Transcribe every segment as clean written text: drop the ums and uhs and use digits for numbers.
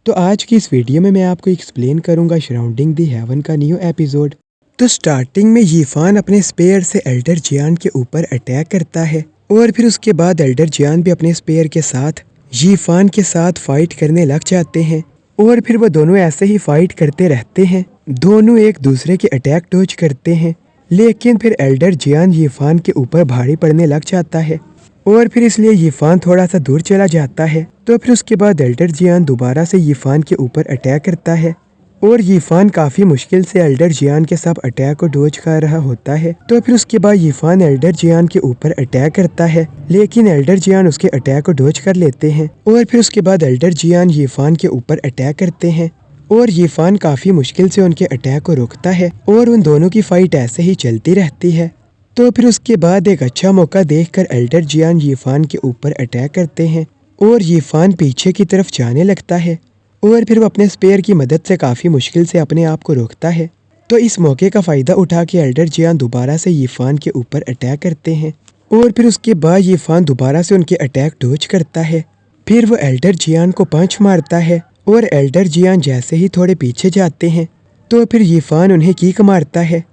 तो आज की इस वीडियो में मैं आपको एक्सप्लेन करूंगा सराउंडिंग दी हेवन का न्यू एपिसोड। तो स्टार्टिंग में यीफान अपने स्पेयर से एल्डर जियान के ऊपर अटैक करता है और फिर उसके बाद एल्डर जियान भी अपने स्पेयर के साथ यीफान के साथ फाइट करने लग जाते हैं और फिर वो दोनों ऐसे ही फाइट करते रहते हैं। दोनों एक दूसरे के अटैक डॉज करते हैं, लेकिन फिर एल्डर जियान यीफान के ऊपर भारी पड़ने लग जाता है और फिर इसलिए यीफान थोड़ा सा दूर चला जाता है। तो फिर उसके बाद एल्डर जियान दोबारा से यीफान के ऊपर अटैक करता है और यीफान काफ़ी मुश्किल से एल्डर जियान के सब अटैक को डॉज कर रहा होता है। तो फिर उसके बाद यीफान एल्डर जियान के ऊपर अटैक करता है, लेकिन एल्डर जियान उसके अटैक को डॉज कर लेते हैं और फिर उसके बाद एल्डर जियान यीफान के ऊपर अटैक करते हैं और यीफान काफ़ी मुश्किल से उनके अटैक को रोकता है और उन दोनों की फाइट ऐसे ही चलती रहती है। तो फिर उसके बाद एक अच्छा मौका देखकर एल्डर जियान यीफान के ऊपर अटैक करते हैं और यीफान पीछे की तरफ जाने लगता है और फिर वो अपने स्पेयर की मदद से काफ़ी मुश्किल से अपने आप को रोकता है। तो इस मौके का फ़ायदा उठा के एल्डर जियान दोबारा से यीफान के ऊपर अटैक करते हैं और फिर उसके बाद यीफान दोबारा से उनके अटैक डॉज करता है। फिर वो एल्डर जियान को पंच मारता है और एल्डर जियान जैसे ही थोड़े पीछे जाते हैं तो फिर यीफान उन्हें किक मारता है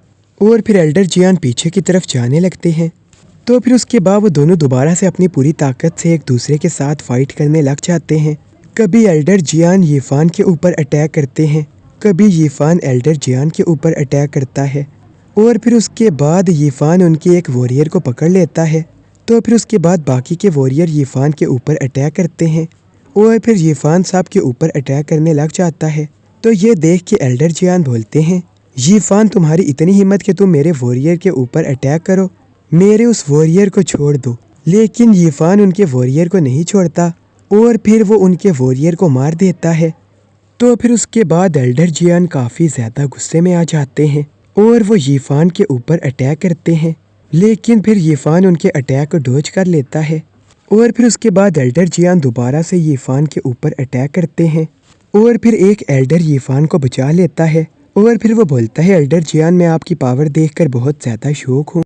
और फिर एल्डर जियान पीछे की तरफ जाने लगते हैं। तो फिर उसके बाद वो दोनों दोबारा से अपनी पूरी ताकत से एक दूसरे के साथ फाइट करने लग जाते हैं। कभी एल्डर जियान यीफान के ऊपर अटैक करते हैं, कभी यीफान एल्डर जियान के ऊपर अटैक करता है और फिर उसके बाद यीफान उनके एक वॉरियर को पकड़ लेता है। तो फिर उसके बाद बाकी के वॉरियर यीफान के ऊपर अटैक करते हैं और फिर यीफान साहब के ऊपर अटैक करने लग जाता है। तो ये देख के एल्डर जियान बोलते हैं, यीफान तुम्हारी इतनी हिम्मत कि तुम मेरे वॉरियर के ऊपर अटैक करो, मेरे उस वॉरियर को छोड़ दो। लेकिन यीफान उनके वॉरियर को नहीं छोड़ता और फिर वो उनके वॉरियर को मार देता है। तो फिर उसके बाद एल्डर जियान काफ़ी ज़्यादा गुस्से में आ जाते हैं और वो यीफान के ऊपर अटैक करते हैं, लेकिन फिर यीफान उनके अटैक को डॉज कर लेता है और फिर उसके बाद एल्डर जियान दोबारा से यीफान के ऊपर अटैक करते हैं और फिर एक एल्डर यीफान को बचा लेता है और फिर वो बोलता है, एल्डर जियान मैं आपकी पावर देखकर बहुत ज़्यादा शौक हूँ,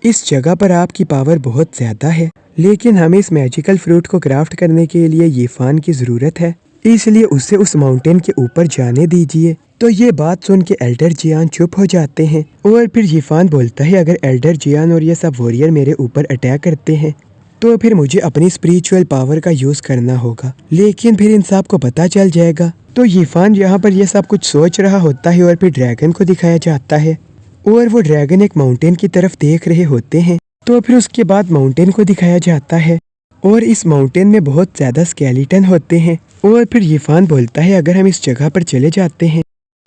इस जगह पर आपकी पावर बहुत ज़्यादा है, लेकिन हमें इस मैजिकल फ्रूट को क्राफ्ट करने के लिए यीफान की ज़रूरत है, इसलिए उसे उस माउंटेन के ऊपर जाने दीजिए। तो ये बात सुन के एल्डर जियान चुप हो जाते हैं और फिर यीफान बोलता है, अगर एल्डर जियान और ये सब वॉरियर मेरे ऊपर अटैक करते हैं तो फिर मुझे अपनी स्पिरिचुअल पावर का यूज़ करना होगा, लेकिन फिर इन सब को पता चल जाएगा। तो यीफान यहाँ पर ये सब कुछ सोच रहा होता है और फिर ड्रैगन को दिखाया जाता है और वो ड्रैगन एक माउंटेन की तरफ देख रहे होते हैं। तो फिर उसके बाद माउंटेन को दिखाया जाता है और इस माउंटेन में बहुत ज़्यादा स्केलेटन होते हैं और फिर यीफान बोलता है, अगर हम इस जगह पर चले जाते हैं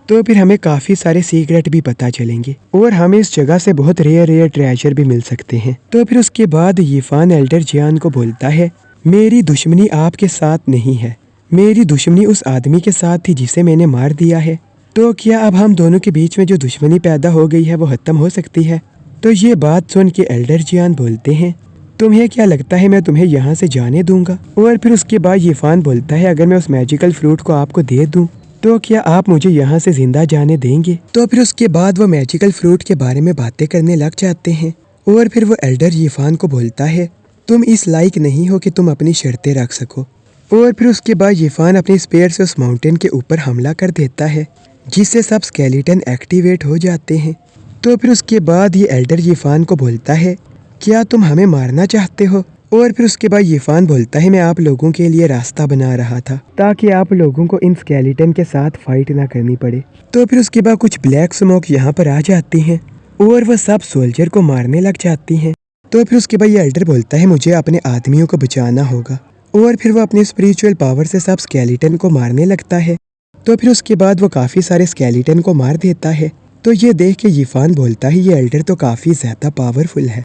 तो फिर हमें काफ़ी सारे सीक्रेट भी पता चलेंगे और हमें इस जगह से बहुत रेयर ट्रेजर भी मिल सकते हैं। तो फिर उसके बाद यीफान एल्डर जियान को बोलता है, मेरी दुश्मनी आपके साथ नहीं है, मेरी दुश्मनी उस आदमी के साथ थी जिसे मैंने मार दिया है। तो क्या अब हम दोनों के बीच में जो दुश्मनी पैदा हो गई है वो ख़त्म हो सकती है? तो ये बात सुन के एल्डर जियान बोलते हैं, तुम्हें क्या लगता है मैं तुम्हें यहाँ से जाने दूंगा? और फिर उसके बाद यीफान बोलता है, अगर मैं उस मैजिकल फ्रूट को आपको दे दूं तो क्या आप मुझे यहाँ से जिंदा जाने देंगे? तो फिर उसके बाद वो मैजिकल फ्रूट के बारे में बातें करने लग जाते हैं और फिर वो एल्डर यीफान को बोलता है, तुम इस लायक नहीं हो कि तुम अपनी शर्तें रख सको। और फिर उसके बाद यीफान अपने स्पेयर से उस माउंटेन के ऊपर हमला कर देता है, जिससे सब स्केलेटन एक्टिवेट हो जाते हैं। तो फिर उसके बाद ये एल्डर यीफान को बोलता है, क्या तुम हमें मारना चाहते हो? और फिर उसके बाद यीफान बोलता है, मैं आप लोगों के लिए रास्ता बना रहा था ताकि आप लोगों को इन स्केलेटन के साथ फाइट ना करनी पड़े। तो फिर उसके बाद कुछ ब्लैक स्मोक यहाँ पर आ जाती हैं और वह सब सोल्जर को मारने लग जाती हैं। तो फिर उसके बाद ये एल्डर बोलता है, मुझे अपने आदमियों को बचाना होगा और फिर वो अपनी स्पिरिचुअल पावर से सब स्केलेटन को मारने लगता है। तो फिर उसके बाद वो काफ़ी सारे स्केलेटन को मार देता है। तो ये देख के यीफान बोलता है, ये एल्डर तो काफ़ी ज़्यादा पावरफुल है।